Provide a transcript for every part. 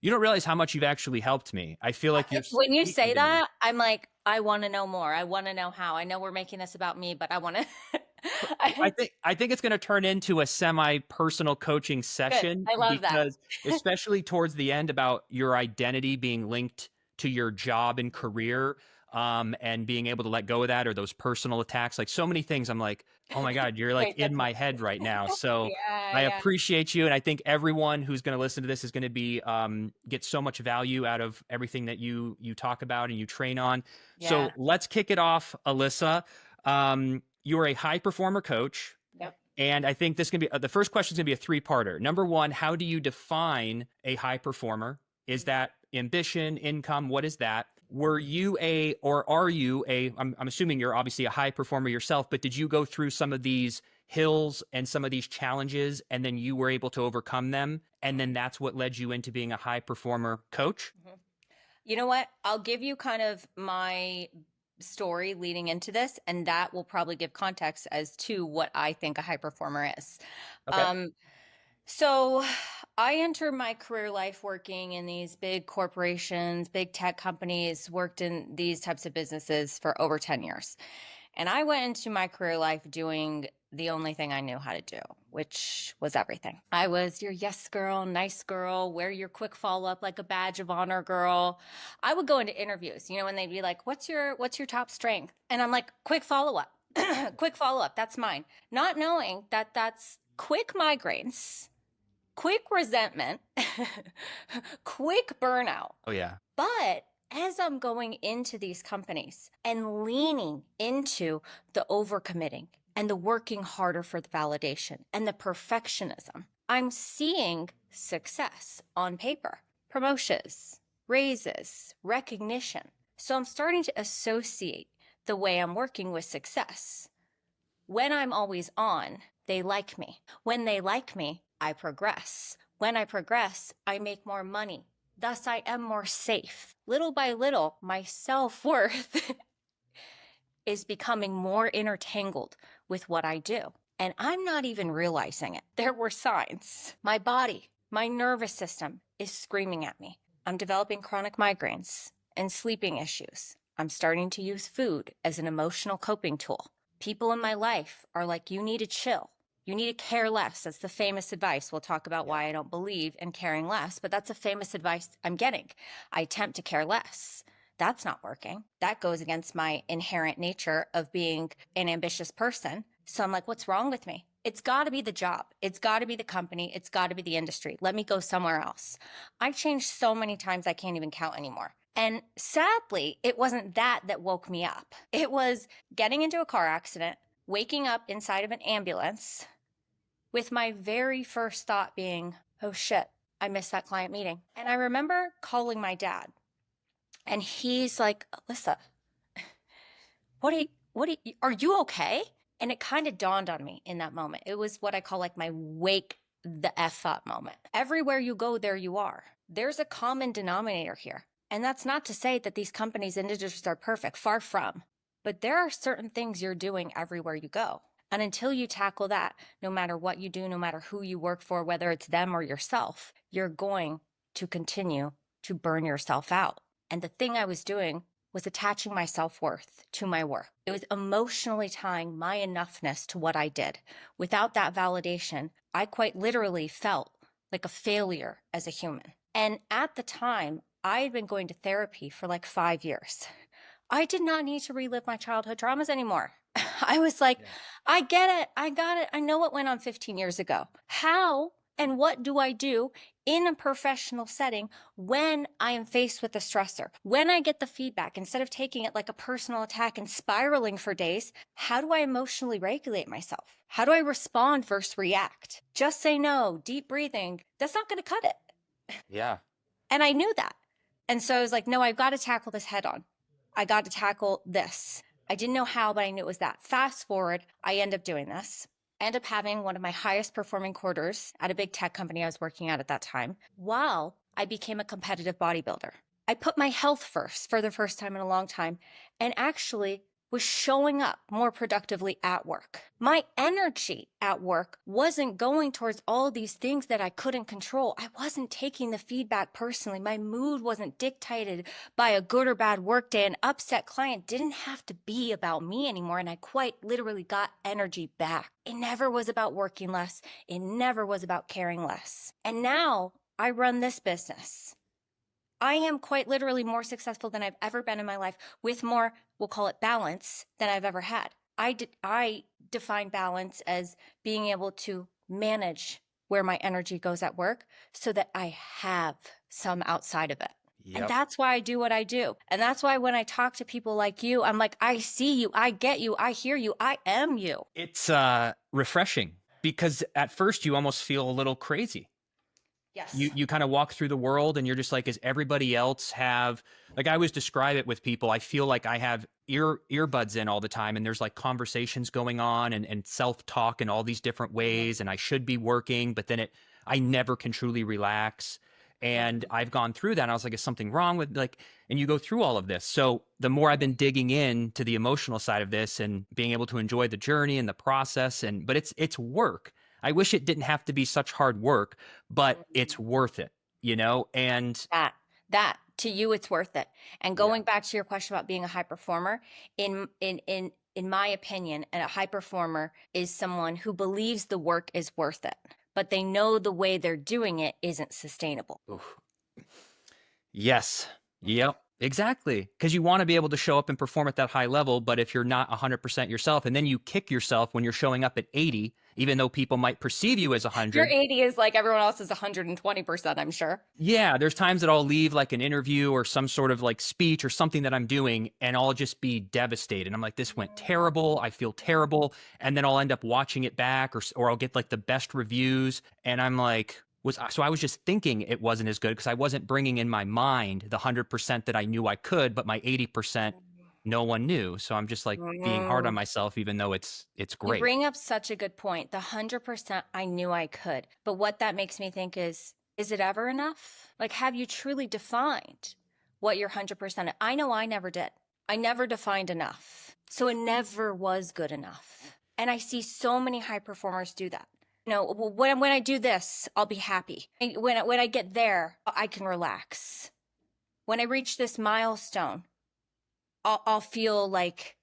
You don't realize how much you've actually helped me. I feel like you're When you speaking say to me. that, I'm like, I want to know more. I want to know how. I know we're making this about me, but I want to. I I, think I think it's going to turn into a semi-personal coaching good. session I love that. because especially towards the end about your identity being linked to your job and career, and being able to let go of that or those personal attacks, like so many things. I'm like, oh my God, you're like Wait, in that's my head right now. So yeah, I yeah, appreciate you, and I think everyone who's going to listen to this is going to be get so much value out of everything that you talk about and you train on. yeah. So let's kick it off, Elissa. You're a high performer coach. Yep. And I think this can be the first question is going to be a three-parter. Number one, how do you define a high performer? Is that ambition, income? What is that? Were you a, or are you a, I'm assuming you're obviously a high performer yourself, but did you go through some of these hills and some of these challenges and then you were able to overcome them? And then that's what led you into being a high performer coach? Mhm. You know what? I'll give you kind of my story leading into this, and that will probably give context as to what I think a high performer is. Okay. Um, so I entered my career life working in these big corporations, big tech companies, worked in these types of businesses for over 10 years. And I went into my career life doing the only thing I knew how to do, which was everything. I was your yes girl, nice girl, wear your quick follow up like a badge of honor girl. I would go into interviews, when they'd be like, what's your top strength? And I'm like, quick follow up. Quick follow up, that's mine. Not knowing that that's quick migraines, quick resentment, quick burnout. Oh, yeah. But as I'm going into these companies and leaning into the overcommitting and the working harder for the validation and the perfectionism, I'm seeing success on paper, promotions, raises, recognition. So I'm starting to associate the way I'm working with success. When I'm always on, they like me. When they like me, I progress. When I progress, I make more money. Thus, I am more safe. Little by little, my self worth is becoming more intertangled with what I do. And I'm not even realizing it. There were signs. My body, my nervous system is screaming at me. I'm developing chronic migraines and sleeping issues. I'm starting to use food as an emotional coping tool. People in my life are like, you need to chill. You need to care less. That's the famous advice. We'll talk about Yeah. why I don't believe in caring less, but that's a famous advice I'm getting. I attempt to care less. That's not working. That goes against my inherent nature of being an ambitious person. So I'm like, what's wrong with me? It's got to be the job. It's got to be the company. It's got to be the industry. Let me go somewhere else. I changed so many times I can't even count anymore. And sadly, it wasn't that woke me up. It was getting into a car accident, waking up inside of an ambulance with my very first thought being, oh shit, I missed that client meeting. And I remember calling my dad, and he's like, Elissa, are you okay? And it kind of dawned on me in that moment. It was what I call like my wake the F up moment. Everywhere you go, there you are. There's a common denominator here. And that's not to say that these companies and industries are perfect, far from. But there are certain things you're doing everywhere you go. And until you tackle that, no matter what you do, no matter who you work for, whether it's them or yourself, you're going to continue to burn yourself out. And the thing I was doing was attaching my self worth to my work. It was emotionally tying my enoughness to what I did. Without that validation, I quite literally felt like a failure as a human. And at the time, I had been going to therapy for like 5 years. I did not need to relive my childhood traumas anymore. I was like, Yeah. I get it. I got it. I know what went on 15 years ago. How and what do I do in a professional setting when I am faced with a stressor? When I get the feedback, instead of taking it like a personal attack and spiraling for days, how do I emotionally regulate myself? How do I respond versus react? Just say no, deep breathing. That's not going to cut it. Yeah. And I knew that. And so I was like, no, I've got to tackle this head on. I got to tackle this. I didn't know how, but I knew it was that. Fast forward, I end up doing this. I end up having one of my highest performing quarters at a big tech company I was working at that time, while I became a competitive bodybuilder. I put my health first for the first time in a long time. And actually, was showing up more productively at work. My energy at work wasn't going towards all these things that I couldn't control. I wasn't taking the feedback personally. My mood wasn't dictated by a good or bad work day. An upset client didn't have to be about me anymore. And I quite literally got energy back. It never was about working less. It never was about caring less. And now I run this business. I am quite literally more successful than I've ever been in my life, with more, we'll call it balance, than I've ever had. I define balance as being able to manage where my energy goes at work so that I have some outside of it. Yep. And that's why I do what I do. And that's why when I talk to people like you, I'm like, I see you, I get you, I hear you, I am you. It's refreshing, because at first you almost feel a little crazy. Yes. You kind of walk through the world and you're just like, is everybody else have, like, I always describe it with people, I feel like I have earbuds in all the time, and there's like conversations going on and self-talk in all these different ways, and I should be working, but then I never can truly relax. And I've gone through that, and I was like, is something wrong with, like, and you go through all of this. So the more I've been digging in to the emotional side of this and being able to enjoy the journey and the process, but it's work. I wish it didn't have to be such hard work, but it's worth it, and that to you, it's worth it. And going back to your question about being a high performer, in my opinion, a high performer is someone who believes the work is worth it, but they know the way they're doing it isn't sustainable. Oof. Yes. Yep. Exactly. Because you want to be able to show up and perform at that high level, but if you're not 100% yourself, and then you kick yourself when you're showing up at 80, even though people might perceive you as 100. Your 80 is like everyone else is 120%, I'm sure. Yeah. There's times that I'll leave like an interview or some sort of like speech or something that I'm doing, and I'll just be devastated. I'm like, this went terrible. I feel terrible. And then I'll end up watching it back, or I'll get like the best reviews. And I'm like, so I was just thinking it wasn't as good because I wasn't bringing in my mind the 100% that I knew I could, but my 80% no one knew. So I'm just like being hard on myself, even though it's great. You bring up such a good point. The 100% I knew I could, but what that makes me think is it ever enough? Like, have you truly defined what your 100%? I know I never did. I never defined enough. So it never was good enough. And I see so many high performers do that. When I do this, I'll be happy. When I get there, I can relax. When I reach this milestone, I'll feel like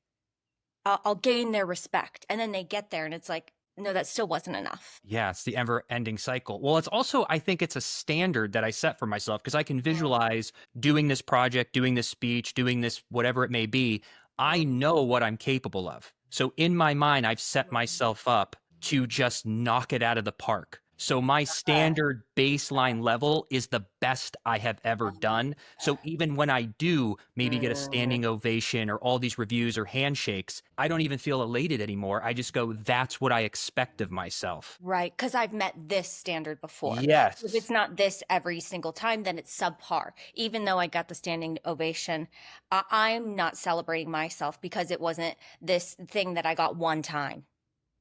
I'll gain their respect. And then they get there and it's like, no, that still wasn't enough. Yeah, it's the ever-ending cycle. Well, it's also, I think it's a standard that I set for myself, because I can visualize doing this project, doing this speech, doing this, whatever it may be. I know what I'm capable of. So in my mind, I've set myself up to just knock it out of the park. So my standard baseline level is the best I have ever done. So even when I do maybe get a standing ovation or all these reviews or handshakes, I don't even feel elated anymore. I just go, that's what I expect of myself. Right, because I've met this standard before. Yes. If it's not this every single time, then it's subpar. Even though I got the standing ovation, I'm not celebrating myself because it wasn't this thing that I got one time.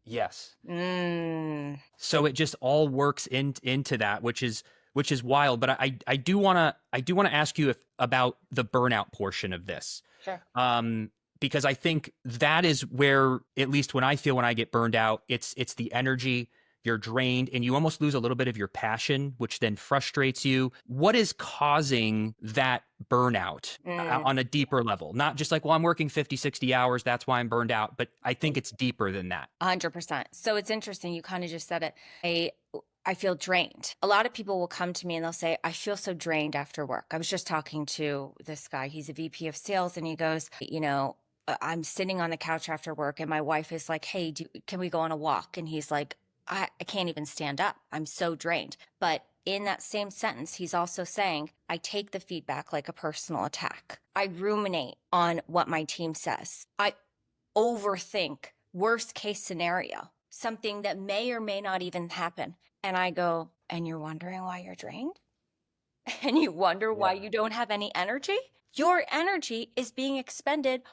Yes. So it just all works into that, which is wild. But I do want to ask you about the burnout portion of this. Sure. Because I think that is where, at least when I get burned out, it's the energy. You're drained and you almost lose a little bit of your passion, which then frustrates you. What is causing that burnout on a deeper level? Not just like, well, I'm working 50, 60 hours, that's why I'm burned out. But I think it's deeper than that. 100%. So it's interesting. You kind of just said it. I feel drained. A lot of people will come to me and they'll say, I feel so drained after work. I was just talking to this guy. He's a VP of sales and he goes, I'm sitting on the couch after work and my wife is like, hey, can we go on a walk? And he's like, I can't even stand up. I'm so drained. But in that same sentence, he's also saying, I take the feedback like a personal attack. I ruminate on what my team says. I overthink worst case scenario, something that may or may not even happen. And I go, and you're wondering why you're drained? And you wonder why you don't have any energy? Your energy is being expended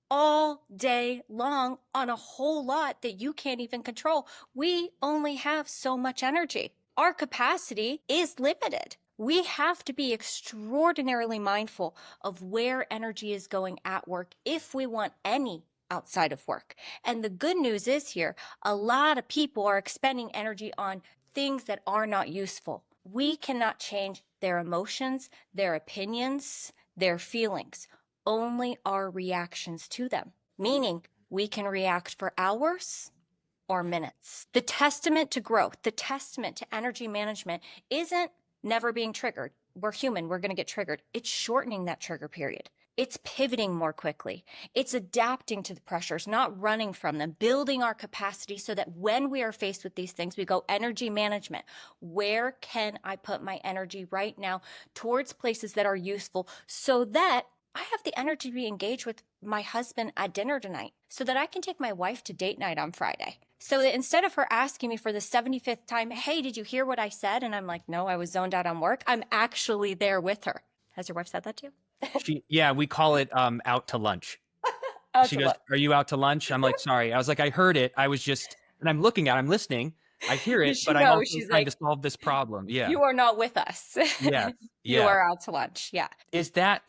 all day long on a whole lot that you can't even control. We only have so much energy. Our capacity is limited. We have to be extraordinarily mindful of where energy is going at work if we want any outside of work. And the good news is here, a lot of people are expending energy on things that are not useful. We cannot change their emotions, their opinions, their feelings, only our reactions to them, meaning we can react for hours or minutes. The testament to growth, the testament to energy management isn't never being triggered. We're human, we're going to get triggered. It's shortening that trigger period. It's pivoting more quickly. It's adapting to the pressures, not running from them, building our capacity so that when we are faced with these things, we go energy management. Where can I put my energy right now towards places that are useful so that I have the energy to be engaged with my husband at dinner tonight, so that I can take my wife to date night on Friday. So that instead of her asking me for the 75th time, hey, did you hear what I said? And I'm like, no, I was zoned out on work. I'm actually there with her. Has your wife said that to you? Yeah, we call it out to lunch. Out She to goes, lunch. "Are you out to lunch?" I'm like, "Sorry." I was like, "I heard it. I was just," and I'm looking at, I'm listening. I hear it, She but I'm knows. also She's trying like, to solve this problem. Yeah. you are not with us. Yes. You Yeah. are out to lunch. Yeah. Is that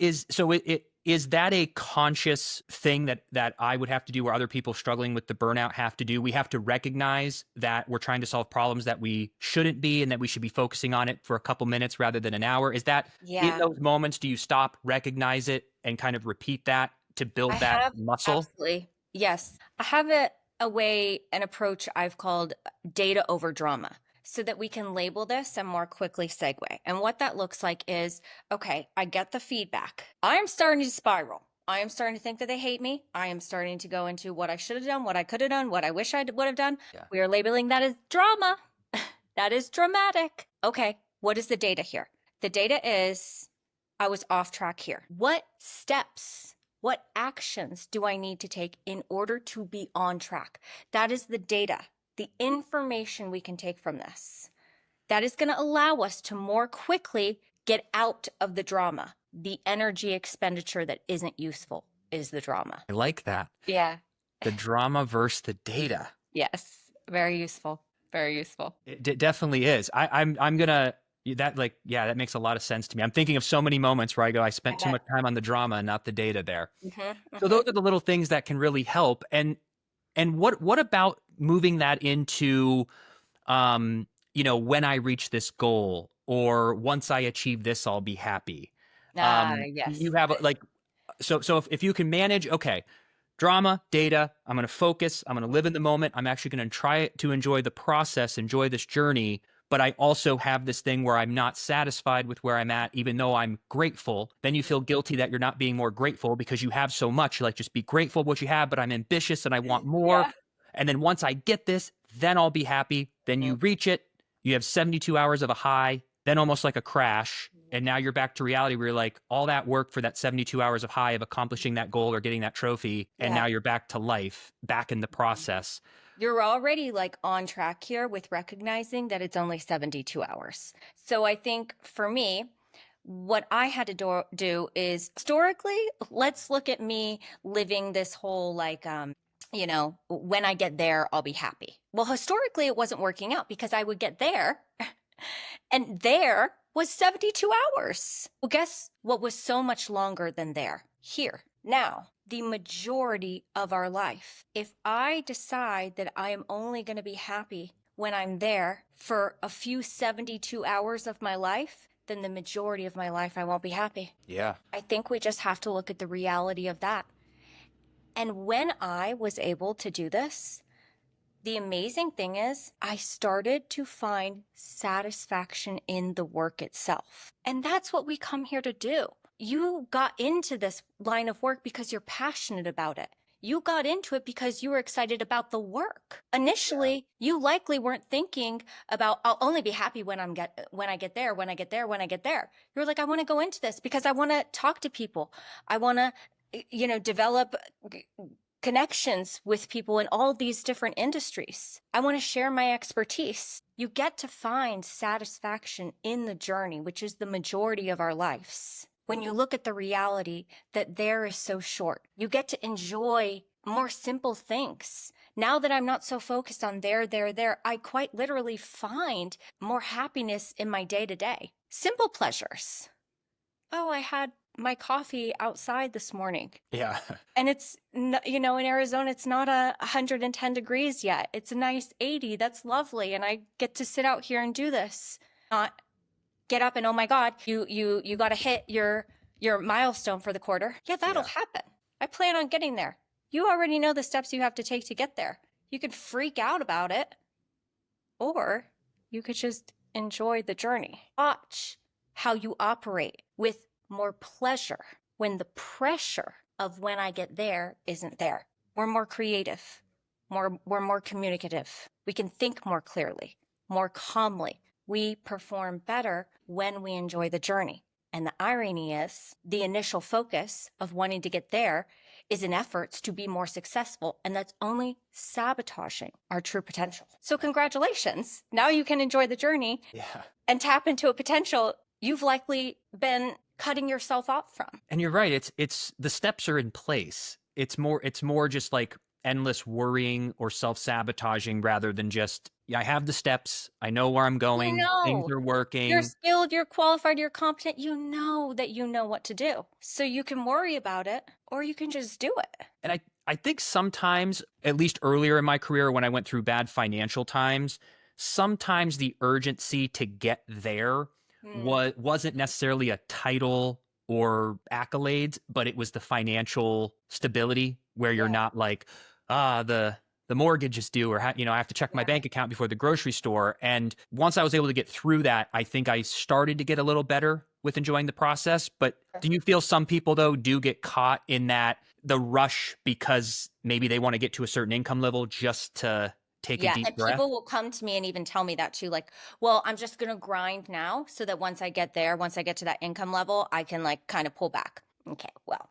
a conscious thing that I would have to do, where other people struggling with the burnout have to do? We have to recognize that we're trying to solve problems that we shouldn't be, and that we should be focusing on it for a couple minutes rather than an hour. Is that in Yeah. those moments, do you stop, recognize it, and kind of repeat that to I build that have, muscle? absolutely. Yes. I have a way, an approach I've called data over drama, so that we can label this and more quickly segue. And what that looks like is, okay, I get the feedback. I'm starting to spiral. I am starting to think that they hate me. I am starting to go into what I should have done, what I could have done, what I wish I would have done. Yeah. We are labeling that as drama. That is dramatic. Okay, what is the data here? The data is I was off track here. What steps, what actions do I need to take in order to be on track? That is the data, the information we can take from this. That is going to allow us to more quickly get out of the drama. The energy expenditure that isn't useful is the drama. I like that. Yeah. The drama versus the data. Yes. Very useful. Very useful. It definitely is. I'm gonna that like yeah, that makes a lot of sense to me. I'm thinking of so many moments where I go, I spent too much time on the drama and not the data there. So those are the little things that can really help. And what about moving that into when I reach this goal, or once I achieve this, I'll be happy. Yes. You have like so if you can manage, okay, drama, data, I'm going to focus, I'm going to live in the moment, I'm actually going to try to enjoy the process, enjoy this journey, but I also have this thing where I'm not satisfied with where I'm at, even though I'm grateful. Then you feel guilty that you're not being more grateful because you have so much. You're like, just be grateful for what you have, but I'm ambitious and I want more. Yeah. And then once I get this, then I'll be happy. Then you reach it, you have 72 hours of a high, then almost like a crash. And now you're back to reality where you're like, all that work for that 72 hours of high of accomplishing that goal or getting that trophy. And now you're back to life, back in the process. You're already like on track here with recognizing that it's only 72 hours. So I think for me, what I had to do is historically, let's look at me living this whole like, when I get there, I'll be happy. Well, historically, it wasn't working out because I would get there and there was 72 hours. Well, guess what was so much longer than there? Here. Now, the majority of our life, if I decide that I am only going to be happy when I'm there for a few 72 hours of my life, then the majority of my life I won't be happy. Yeah. I think we just have to look at the reality of that. And when I was able to do this, the amazing thing is I started to find satisfaction in the work itself. And that's what we come here to do. You got into this line of work because you're passionate about it. You got into it because you were excited about the work. Initially, you likely weren't thinking about, I'll only be happy when I get there. You're like, I want to go into this because I want to talk to people. I want to, develop connections with people in all these different industries. I want to share my expertise. You get to find satisfaction in the journey, which is the majority of our lives. When you look at the reality that there is so short, you get to enjoy more simple things. Now that I'm not so focused on there, I quite literally find more happiness in my day-to-day. Simple pleasures. oh, I had my coffee outside this morning. Yeah. And it's, you know, in Arizona, it's not 110 degrees yet. It's a nice 80. That's lovely. And I get to sit out here and do this. Not get up and, oh my God, you got to hit your milestone for the quarter. Yeah, that'll Yeah. happen. I plan on getting there. You already know the steps you have to take to get there. You could freak out about it, or you could just enjoy the journey. Watch how you operate with more pleasure when the pressure of when I get there isn't there. We're more creative, we're more communicative. We can think more clearly, more calmly. We perform better when we enjoy the journey. And the irony is the initial focus of wanting to get there is in efforts to be more successful, and that's only sabotaging our true potential. So congratulations. Now you can enjoy the journey Yeah. and tap into a potential you've likely been cutting yourself off from. And you're right. It's the steps are in place. It's more just like endless worrying or self-sabotaging rather than just, yeah, I have the steps. I know where I'm going. Things are You're working. skilled, you're qualified, you're competent. You know that you know what to do. So you can worry about it or you can just do it. And I think sometimes, at least earlier in my career when I went through bad financial times, sometimes the urgency to get there wasn't necessarily a title or accolades, but it was the financial stability where you're Yeah. not like, the mortgage is due, or I have to check my Yeah. bank account before the grocery store. And once I was able to get through that, I think I started to get a little better with enjoying the process. But do you feel some people though do get caught in that the rush because maybe they want to get to a certain income level just to take a deep And breath? people will come to me and even tell me that too. Like, well, I'm just going to grind now so that once I get there, once I get to that income level, I can like kind of pull back. Okay, well,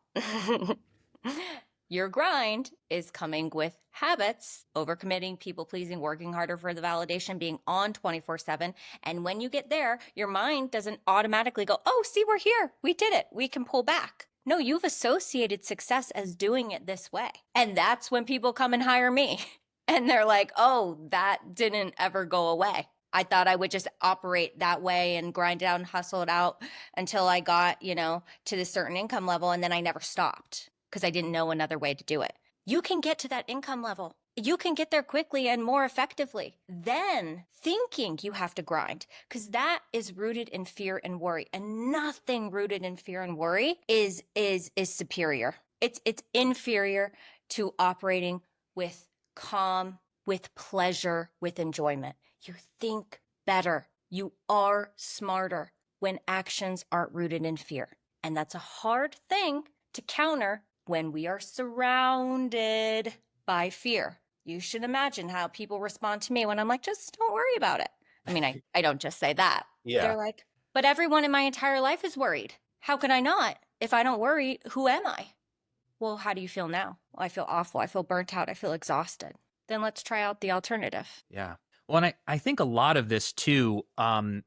your grind is coming with habits, overcommitting, people pleasing, working harder for the validation, being on 24/7. And when you get there, your mind doesn't automatically go, oh, see, we're here. We did it. We can pull back. No, you've associated success as doing it this way. And that's when people come and hire me. And they're like, oh, that didn't ever go away. I thought I would just operate that way and grind it out and hustle it out until I got, to this certain income level. And then I never stopped because I didn't know another way to do it. You can get to that income level. You can get there quickly and more effectively than thinking you have to grind, because that is rooted in fear and worry. And nothing rooted in fear and worry is superior. It's inferior to operating with calm, with pleasure, with enjoyment. You think better. You are smarter when actions aren't rooted in fear. And that's a hard thing to counter when we are surrounded by fear. You should imagine how people respond to me when I'm like, just don't worry about it. I mean, I don't just say that. Yeah. They're like, but everyone in my entire life is worried. How can I not? If I don't worry, who am I? Well, how do you feel now? Well, I feel awful. I feel burnt out. I feel exhausted. Then let's try out the alternative. Yeah. Well, and I think a lot of this too, at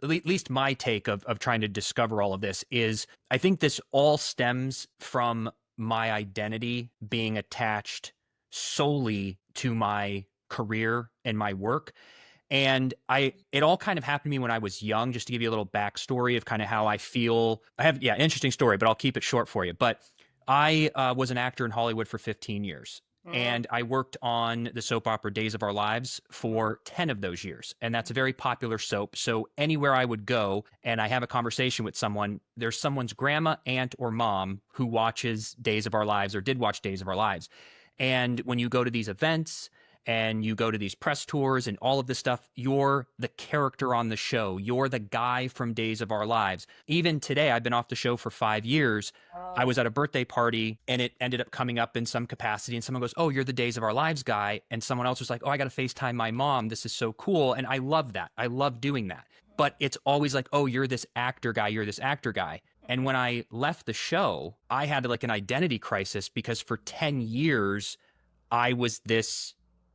least my take of trying to discover all of this is, I think this all stems from my identity being attached solely to my career and my work. And it all kind of happened to me when I was young. Just to give you a little backstory of kind of how I feel. I have, interesting story, but I'll keep it short for you. But I was an actor in Hollywood for 15 years. And I worked on the soap opera Days of Our Lives for 10 of those years. And that's a very popular soap. So anywhere I would go and I have a conversation with someone, there's someone's grandma, aunt, or mom who watches Days of Our Lives or did watch Days of Our Lives. And when you go to these events and you go to these press tours and all of this stuff, you're the character on the show. You're the guy from Days of Our Lives. Even today, I've been off the show for 5 years. I was at a birthday party and it ended up coming up in some capacity. And someone goes, oh, you're the Days of Our Lives guy. And someone else was like, oh, I got to FaceTime my mom. This is so cool. And I love that. I love doing that. But it's always like, oh, you're this actor guy. You're this actor guy. And when I left the show, I had like an identity crisis because for 10 years, I was this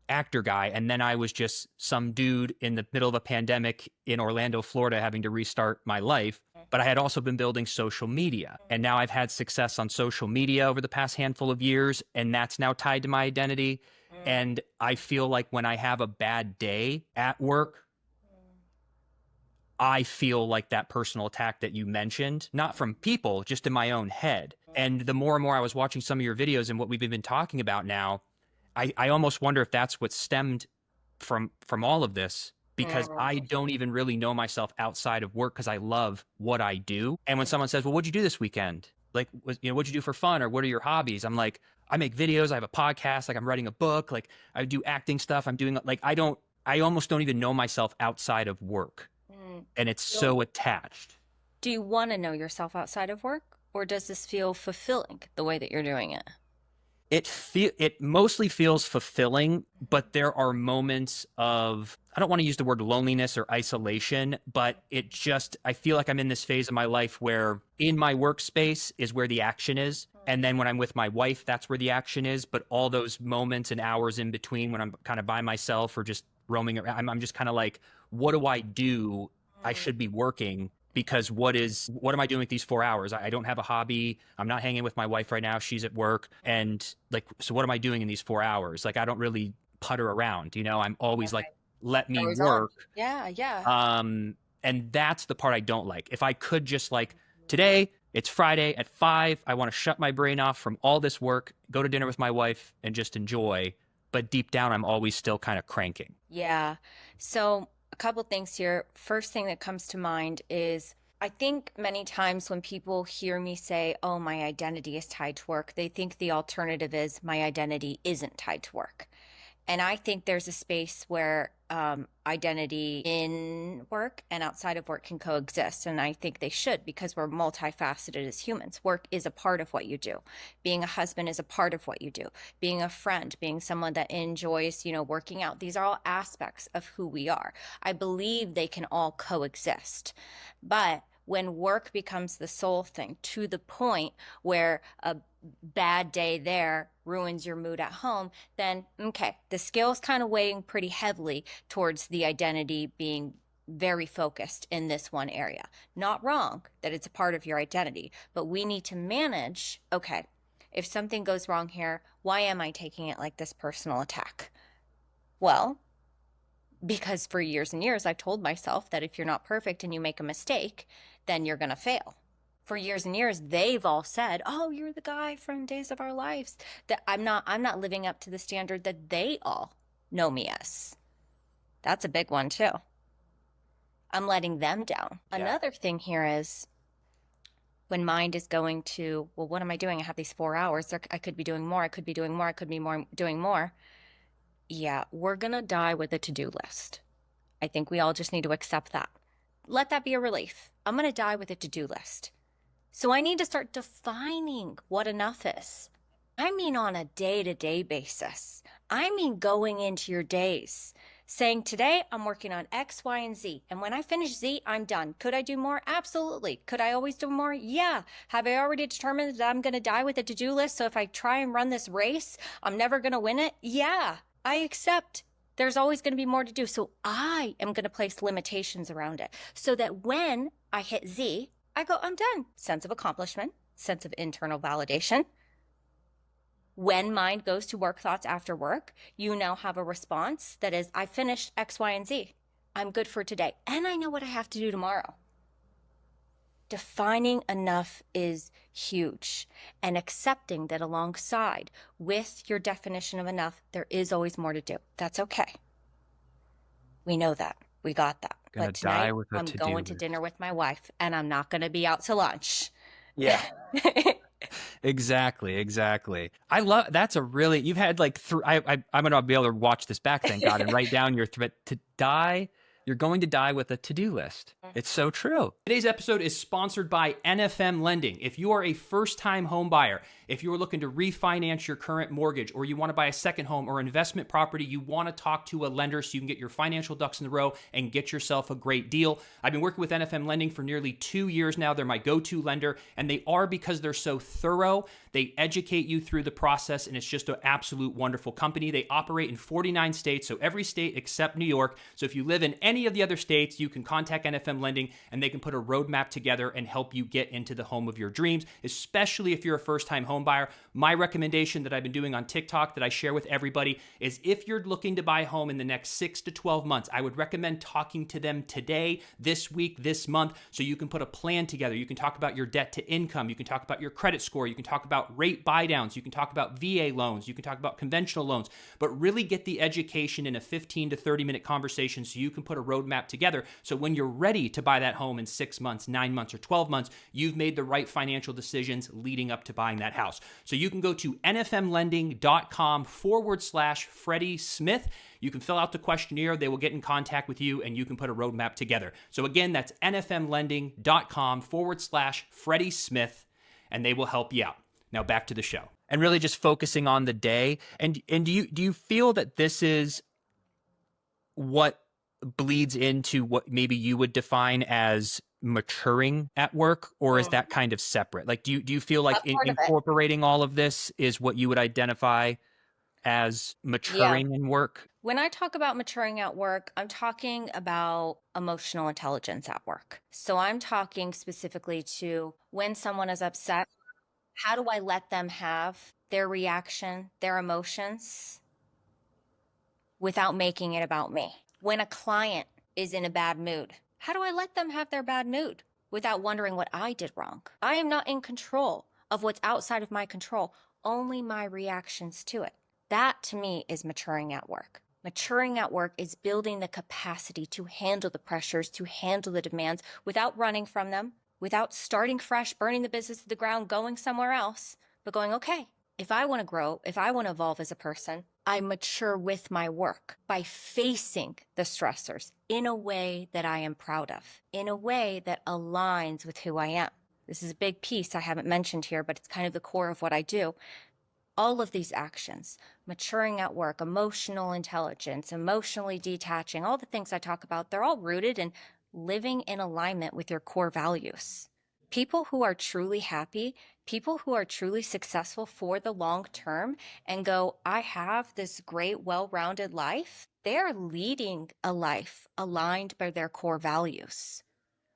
actor guy. And then I was just some dude in the middle of a pandemic in Orlando, Florida, having to restart my life. But I had also been building social media. And now I've had success on social media over the past handful of years. And that's now tied to my identity. And I feel like when I have a bad day at work, I feel like that personal attack that you mentioned, not from people, just in my own head. And the more and more I was watching some of your videos and what we've been talking about now, I almost wonder if that's what stemmed from all of this, because I don't even really know myself outside of work because I love what I do. And when someone says, well, what'd you do this weekend? Like, what'd you do for fun? Or what are your hobbies? I'm like, I make videos. I have a podcast. Like, I'm writing a book. Like, I do acting stuff. I'm doing, like, I almost don't even know myself outside of work. And it's so attached. Do you want to know yourself outside of work, or does this feel fulfilling the way that you're doing it? It mostly feels fulfilling, but there are moments of, I don't want to use the word loneliness or isolation, but I feel like I'm in this phase of my life where in my workspace is where the action is. And then when I'm with my wife, that's where the action is. But all those moments and hours in between when I'm kind of by myself or just roaming around, I'm just kind of like, what do I do? I should be working. Because what am I doing with these 4 hours? I don't have a hobby. I'm not hanging with my wife right now. She's at work. And like, so what am I doing in these 4 hours? Like, I don't really putter around, I'm always like, let me work. Yeah. Yeah. And that's the part I don't like. If I could just like, today, it's Friday at 5. I want to shut my brain off from all this work, go to dinner with my wife and just enjoy. But deep down, I'm always still kind of cranking. Yeah. So a couple things here. First thing that comes to mind is I think many times when people hear me say, oh, my identity is tied to work, they think the alternative is my identity isn't tied to work. And I think there's a space where identity in work and outside of work can coexist. And I think they should, because we're multifaceted as humans. Work is a part of what you do. Being a husband is a part of what you do. Being a friend, being someone that enjoys, working out. These are all aspects of who we are. I believe they can all coexist. But when work becomes the sole thing, to the point where a bad day there ruins your mood at home, then okay, the scale's kind of weighing pretty heavily towards the identity being very focused in this one area. Not wrong that it's a part of your identity, but we need to manage, okay, if something goes wrong here, why am I taking it like this personal attack? Well, because for years and years, I've told myself that if you're not perfect and you make a mistake, then you're going to fail. For years and years, they've all said, oh, you're the guy from Days of Our Lives. That I'm not living up to the standard that they all know me as. That's a big one too. I'm letting them down. Yeah. Another thing here is when mind is going to, well, what am I doing? I have these 4 hours. I could be doing more. I could be doing more. I could be doing more. Yeah, we're going to die with a to-do list. I think we all just need to accept that. Let that be a relief. I'm going to die with a to-do list. So I need to start defining what enough is. I mean on a day-to-day basis. I mean going into your days, saying today I'm working on X, Y, and Z. And when I finish Z, I'm done. Could I do more? Absolutely. Could I always do more? Yeah. Have I already determined that I'm going to die with a to-do list? So if I try and run this race, I'm never going to win it? Yeah. I accept there's always going to be more to do. So I am going to place limitations around it so that when I hit Z, I go, I'm done. Sense of accomplishment, sense of internal validation. When mind goes to work thoughts after work, you now have a response that is, I finished X, Y, and Z. I'm good for today. And I know what I have to do tomorrow. Defining enough is huge, and accepting that alongside with your definition of enough, there is always more to do. That's okay. We know that. We got that. But tonight, I'm going to dinner with my wife, and I'm not going to be out to lunch. Yeah. Exactly. I love, that's a really, you've had like I'm going to be able to watch this back, thank God, and write down your threat to die. You're going to die with a to-do list. It's so true. Today's episode is sponsored by NFM Lending. If you are a first-time home buyer, if you are looking to refinance your current mortgage, or you want to buy a second home or investment property, you want to talk to a lender so you can get your financial ducks in a row and get yourself a great deal. I've been working with NFM Lending for nearly 2 years now. They're my go-to lender, and they are because they're so thorough. They educate you through the process, and it's just an absolute wonderful company. They operate in 49 states, so every state except New York. So if you live in any of the other states, you can contact NFM Lending and they can put a roadmap together and help you get into the home of your dreams, especially if you're a first-time home buyer. My recommendation that I've been doing on TikTok that I share with everybody is if you're looking to buy a home in the next 6 to 12 months, I would recommend talking to them today, this week, this month, so you can put a plan together. You can talk about your debt to income. You can talk about your credit score. You can talk about rate buy downs. You can talk about VA loans. You can talk about conventional loans, but really get the education in a 15 to 30 minute conversation so you can put a roadmap together. So when you're ready to buy that home in 6 months, 9 months, or 12 months, you've made the right financial decisions leading up to buying that house. So you can go to nfmlending.com/Freddie Smith. You can fill out the questionnaire. They will get in contact with you and you can put a roadmap together. So again, that's nfmlending.com/Freddie Smith, and they will help you out. Now back to the show. And really just focusing on the day. And do you feel that this is what bleeds into what maybe you would define as maturing at work, or is that kind of separate? Like, do you feel like incorporating all of this is what you would identify as maturing in work? When I talk about maturing at work, I'm talking about emotional intelligence at work. So I'm talking specifically to when someone is upset, how do I let them have their reaction, their emotions, without making it about me? When a client is in a bad mood, how do I let them have their bad mood without wondering what I did wrong? I am not in control of what's outside of my control, only my reactions to it. That to me is maturing at work. Maturing at work is building the capacity to handle the pressures, to handle the demands without running from them, without starting fresh, burning the business to the ground, going somewhere else, but going, okay, if I want to grow, if I want to evolve as a person, I mature with my work by facing the stressors in a way that I am proud of, in a way that aligns with who I am. This is a big piece I haven't mentioned here, but it's kind of the core of what I do. All of these actions, maturing at work, emotional intelligence, emotionally detaching, all the things I talk about, they're all rooted in living in alignment with your core values. People who are truly happy, people who are truly successful for the long term and go, I have this great, well-rounded life, they're leading a life aligned by their core values.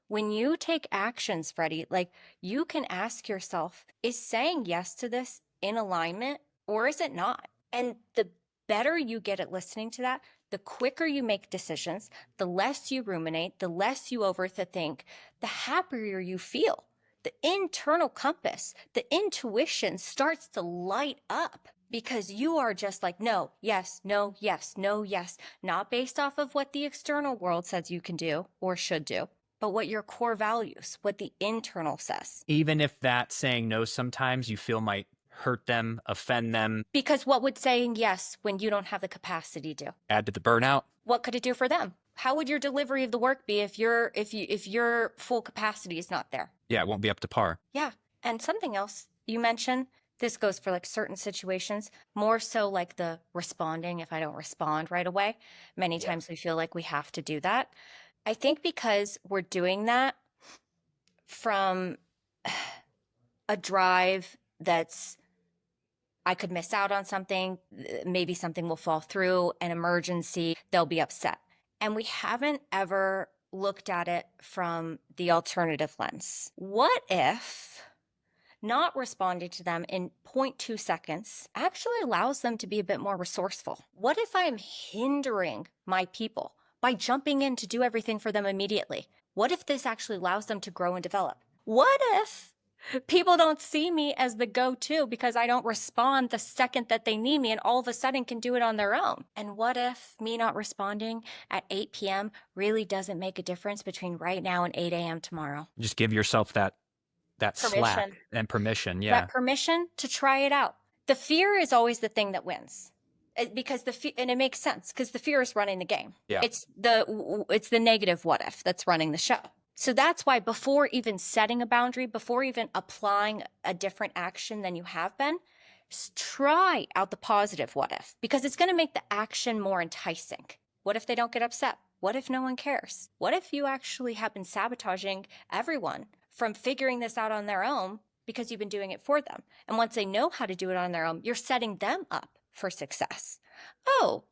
When you take actions, Freddie, like you can ask yourself, is saying yes to this in alignment or is it not? And the better you get at listening to that, the quicker you make decisions, the less you ruminate, the less you overthink, the happier you feel. The internal compass, the intuition starts to light up because you are just like, no, yes, no, yes, no, yes, not based off of what the external world says you can do or should do, but what your core values, what the internal says. Even if that saying no sometimes you feel might hurt them, offend them. Because what would saying yes when you don't have the capacity do? Add to the burnout. What could it do for them? How would your delivery of the work be if your full capacity is not there? Yeah, it won't be up to par. Yeah. And something else you mentioned, this goes for like certain situations, more so like the responding if I don't respond right away. Many times we feel like we have to do that. I think because we're doing that from a drive that's, I could miss out on something, maybe something will fall through, an emergency, they'll be upset. And we haven't ever looked at it from the alternative lens. What if not responding to them in 0.2 seconds actually allows them to be a bit more resourceful? What if I'm hindering my people by jumping in to do everything for them immediately? What if this actually allows them to grow and develop? What if people don't see me as the go-to because I don't respond the second that they need me and all of a sudden can do it on their own? And what if me not responding at 8 p.m. really doesn't make a difference between right now and 8 a.m. tomorrow? Just give yourself that slack and permission. Yeah. That permission to try it out. The fear is always the thing that wins. Because and it makes sense because the fear is running the game. Yeah. It's the negative what if that's running the show. So that's why before even setting a boundary, before even applying a different action than you have been, try out the positive what if, because it's going to make the action more enticing. What if they don't get upset? What if no one cares? What if you actually have been sabotaging everyone from figuring this out on their own because you've been doing it for them? And once they know how to do it on their own, you're setting them up for success. Oh,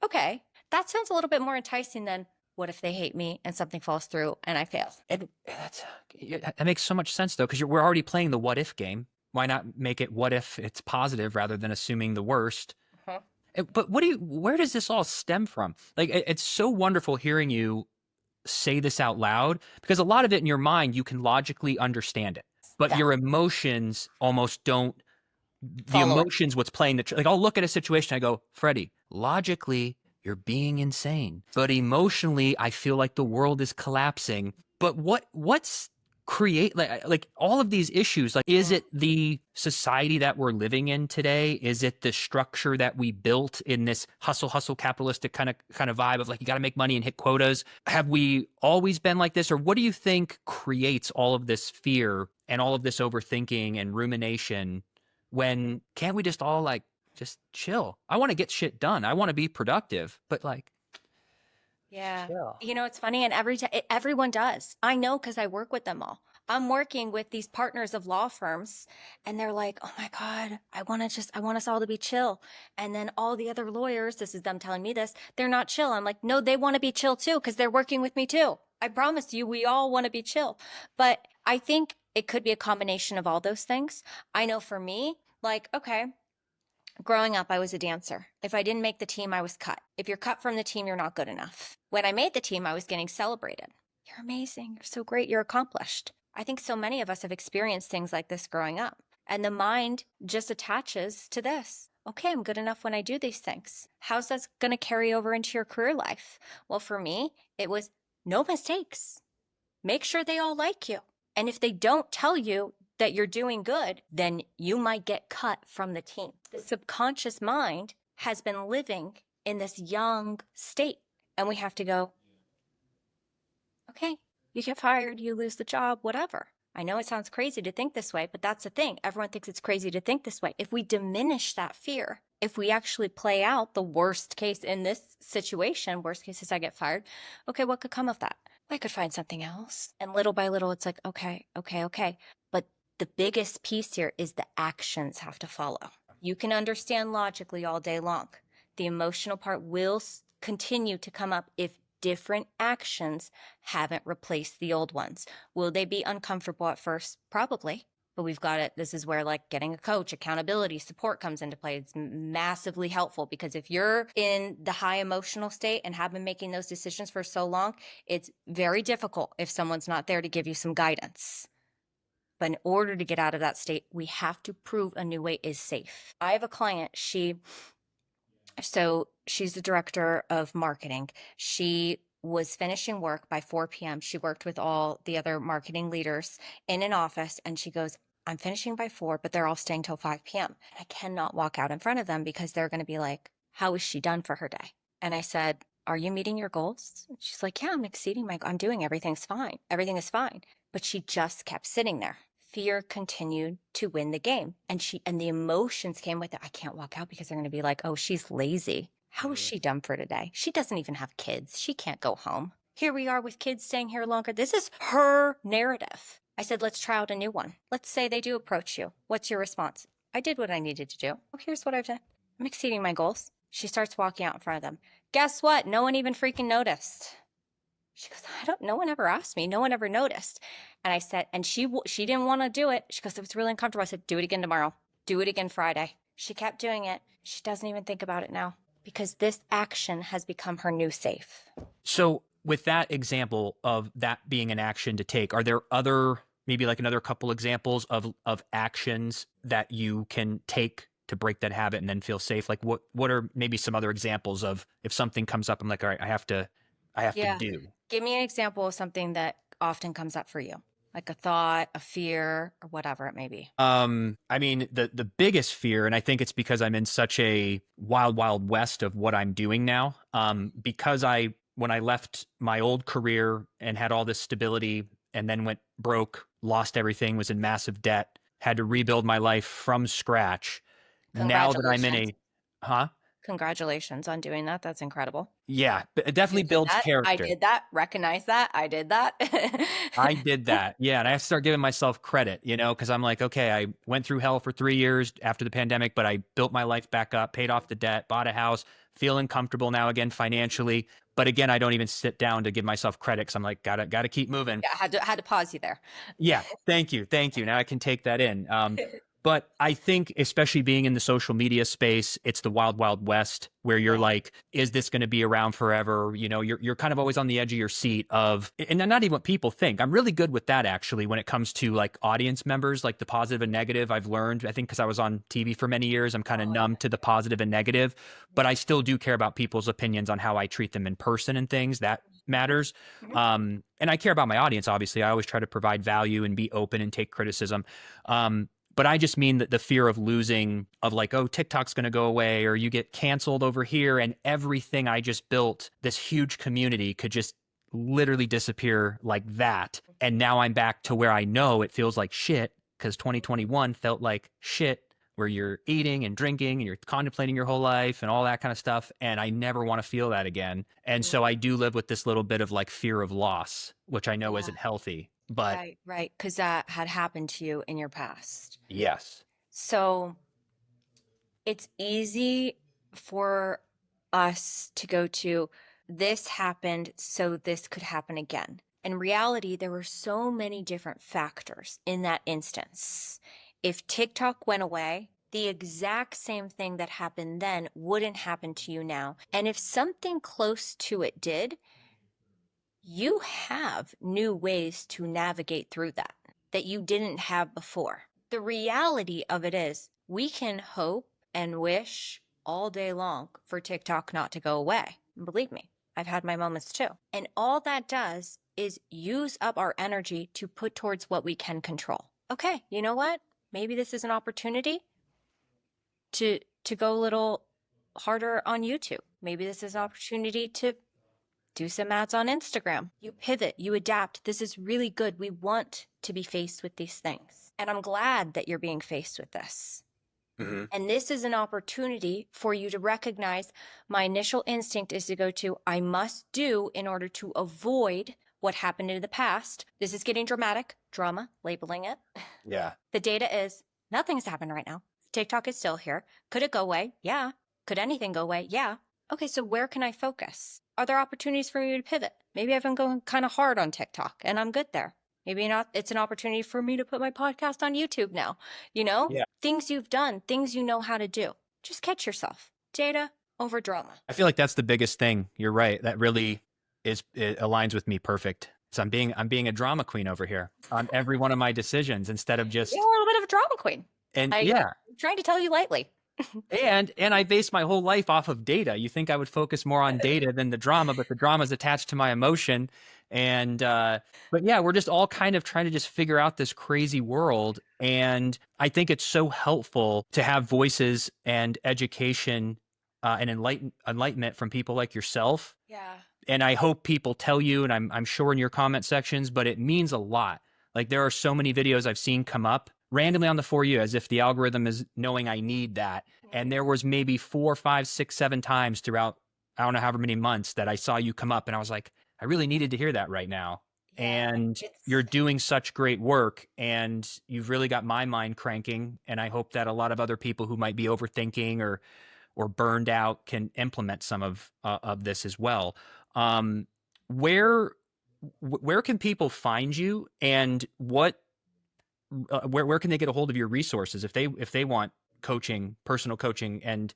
okay. That sounds a little bit more enticing than, What if they hate me and something falls through and I fail? And that makes so much sense though, because we're already playing the what if game. Why not make it what if it's positive rather than assuming the worst? Uh-huh. But where does this all stem from? Like, it's so wonderful hearing you say this out loud, because a lot of it in your mind, you can logically understand it, but Yeah. your emotions almost don't. The Follow it. emotions, what's playing like I'll look at a situation, I go, Freddie, logically, you're being insane, but emotionally, I feel like the world is collapsing. But what's create like all of these issues? Like, is it the society that we're living in today? Is it the structure that we built in this hustle capitalistic kind of vibe of like, you got to make money and hit quotas? Have we always been like this? Or what do you think creates all of this fear and all of this overthinking and rumination, when can't we just all like just chill? I want to get shit done. I want to be productive, but like, Yeah. chill. You know, it's funny. And everyone does. I know, because I work with them all. I'm working with these partners of law firms, and they're like, oh my God, I want us all to be chill. And then all the other lawyers, this is them telling me this, they're not chill. I'm like, no, they want to be chill too, because they're working with me too. I promise you, we all want to be chill. But I think it could be a combination of all those things. I know for me, like, okay, growing up, I was a dancer. If I didn't make the team, I was cut. If you're cut from the team, you're not good enough. When I made the team, I was getting celebrated. You're amazing. You're so great. You're accomplished. I think so many of us have experienced things like this growing up. And the mind just attaches to this. Okay, I'm good enough when I do these things. How's that going to carry over into your career life? Well, for me, it was no mistakes. Make sure they all like you. And if they don't tell you that you're doing good, then you might get cut from the team. The subconscious mind has been living in this young state, and we have to go, okay, you get fired, you lose the job, whatever. I know it sounds crazy to think this way, but that's the thing. Everyone thinks it's crazy to think this way. If we diminish that fear, if we actually play out the worst case in this situation, worst case is I get fired. Okay, what could come of that? I could find something else. And little by little, it's like, okay. But the biggest piece here is the actions have to follow. You can understand logically all day long. The emotional part will continue to come up if different actions haven't replaced the old ones. Will they be uncomfortable at first? Probably. But we've got it. This is where like getting a coach, accountability, support comes into play. It's massively helpful, because if you're in the high emotional state and have been making those decisions for so long, it's very difficult if someone's not there to give you some guidance. But in order to get out of that state, we have to prove a new way is safe. I have a client, so she's the director of marketing. She was finishing work by 4 p.m. She worked with all the other marketing leaders in an office, and she goes, I'm finishing by 4, but they're all staying till 5 p.m. I cannot walk out in front of them, because they're going to be like, how is she done for her day? And I said, are you meeting your goals? And she's like, yeah, I'm doing everything's fine. Everything is fine. But she just kept sitting there. Fear continued to win the game. And the emotions came with it. I can't walk out because they're going to be like, oh, she's lazy. How is she done for today? She doesn't even have kids. She can't go home. Here we are with kids staying here longer. This is her narrative. I said, let's try out a new one. Let's say they do approach you. What's your response? I did what I needed to do. Oh, here's what I've done. I'm exceeding my goals. She starts walking out in front of them. Guess what? No one even freaking noticed. She goes, no one ever asked me. No one ever noticed. And I said, and she didn't want to do it. She goes, it was really uncomfortable. I said, do it again tomorrow. Do it again Friday. She kept doing it. She doesn't even think about it now, because this action has become her new safe. So with that example of that being an action to take, are there maybe like another couple examples of actions that you can take to break that habit and then feel safe? Like what are maybe some other examples of, if something comes up, I'm like, all right, I have to do. Give me an example of something that often comes up for you, like a thought, a fear, or whatever it may be. I mean, the biggest fear, and I think it's because I'm in such a wild west of what I'm doing now. Because when I left my old career and had all this stability and then went broke, lost everything, was in massive debt, had to rebuild my life from scratch. Now that I'm in Congratulations on doing that. That's incredible. Yeah, it definitely builds character. I did that. Recognize that. I did that. I did that. Yeah. And I have to start giving myself credit, because I'm like, okay, I went through hell for 3 years after the pandemic, but I built my life back up, paid off the debt, bought a house, feeling comfortable now again financially. But again, I don't even sit down to give myself credit because I'm like, gotta keep moving. Yeah, had to pause you there. Yeah, thank you, thank you. Now I can take that in. But I think, especially being in the social media space, it's the wild, wild west where you're Yeah. like, is this going to be around forever? You know, you're kind of always on the edge of your seat of, and not even what people think. I'm really good with that actually when it comes to like audience members, like the positive and negative. I've learned, I think, because I was on TV for many years, I'm kind of Oh, numb to the positive and negative, but I still do care about people's opinions on how I treat them in person and things that matters. And I care about my audience. Obviously, I always try to provide value and be open and take criticism. But I just mean that the fear of losing, of like, oh, TikTok's going to go away, or you get canceled over here, and everything I just built, this huge community, could just literally disappear like that. And now I'm back to where I know it feels like shit, because 2021 felt like shit, where you're eating and drinking and you're contemplating your whole life and all that kind of stuff. And I never want to feel that again. And so I do live with this little bit of like fear of loss, which I know yeah. isn't healthy. But Right. Because that had happened to you in your past. yes. So it's easy for us to go to, this happened, so this could happen again. In reality, there were so many different factors in that instance. If TikTok went away, the exact same thing that happened then wouldn't happen to you now. And if something close to it did, you have new ways to navigate through that you didn't have before. The reality of it is, we can hope and wish all day long for TikTok not to go away. And believe me, I've had my moments too. And all that does is use up our energy to put towards what we can control. Okay, you know what? Maybe this is an opportunity to go a little harder on YouTube. Maybe this is an opportunity to do some ads on Instagram. You pivot, you adapt. This is really good. We want to be faced with these things. And I'm glad that you're being faced with this. And this is an opportunity for you to recognize, my initial instinct is to go to, I must do in order to avoid what happened in the past. This is getting dramatic, drama, labeling it. Yeah. The data is, nothing's happened right now. TikTok is still here. Could it go away? Yeah. Could anything go away? Yeah. Okay, so where can I focus? Are there opportunities for me to pivot? Maybe I've been going kind of hard on TikTok and I'm good there. Maybe not. It's an opportunity for me to put my podcast on YouTube now. You know, Yeah. things you've done, things you know how to do. Just catch yourself. Data over drama. I feel like that's the biggest thing. You're right. That really it aligns with me perfect. So I'm being a drama queen over here on every one of my decisions instead of just, You're a little bit of a drama queen. and I'm trying to tell you lightly. and I base my whole life off of data. You think I would focus more on data than the drama, but the drama is attached to my emotion. And but yeah, we're just all kind of trying to just figure out this crazy world. And I think it's so helpful to have voices and education and enlightenment from people like yourself. Yeah. And I hope people tell you, and I'm sure in your comment sections, but it means a lot. Like there are so many videos I've seen come up randomly on the For You, as if the algorithm is knowing I need that. And there was maybe 4, 5, 6, 7 times throughout, I don't know, however many months that I saw you come up and I was like, I really needed to hear that right now. Yeah, And you're doing such great work and you've really got my mind cranking. And I hope that a lot of other people who might be overthinking or burned out can implement some of this as well. Where can people find you, and what where can they get a hold of your resources if they want coaching, personal coaching, and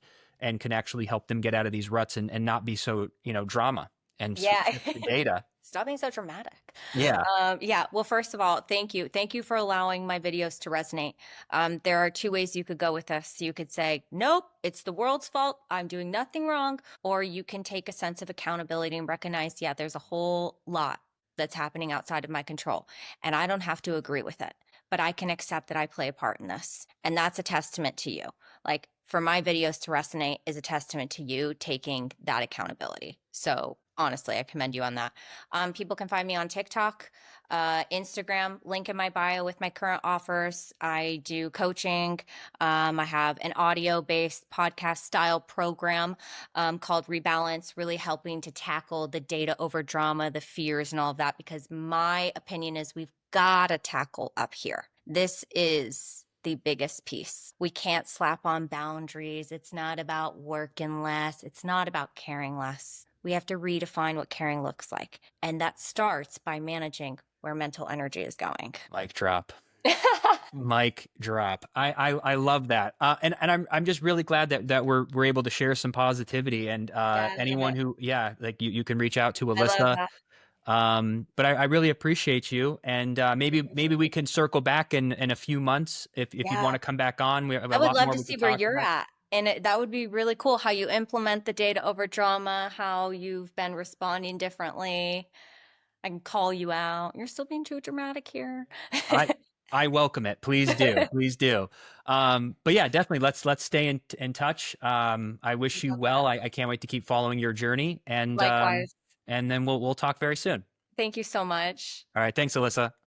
can actually help them get out of these ruts and not be so, drama and data. Stop being so dramatic. Yeah. Yeah. Well, first of all, thank you. Thank you for allowing my videos to resonate. There are 2 ways you could go with this. You could say, nope, it's the world's fault. I'm doing nothing wrong. Or you can take a sense of accountability and recognize, yeah, there's a whole lot that's happening outside of my control. And I don't have to agree with it, but I can accept that I play a part in this. And that's a testament to you. Like, for my videos to resonate is a testament to you taking that accountability. So honestly, I commend you on that. People can find me on TikTok, Instagram, link in my bio with my current offers. I do coaching. I have an audio-based podcast style program called Rebalance, really helping to tackle the data over drama, the fears and all of that, because my opinion is we've got to tackle up here. This is the biggest piece. We can't slap on boundaries. It's not about working less. It's not about caring less. We have to redefine what caring looks like. And that starts by managing where mental energy is going. Mic drop. Mic drop. I love that. And I'm just really glad that we're able to share some positivity, and Yeah, I love anyone it. who, yeah, like you can reach out to I love Elissa. that. But I really appreciate you, and Thank maybe you so maybe we much. can circle back in a few months if you want Yeah, to come back on. We have I a would lot love more to we see could where talk you're about. at. And that would be really cool how you implement the data over drama, how you've been responding differently. I can call you out. You're still being too dramatic here. I I welcome it. Please do. Please do. But yeah, definitely let's stay in touch. I wish you Love well. that. I can't wait to keep following your journey, Likewise. and then we'll talk very soon. Thank you so much. All right. Thanks, Elissa.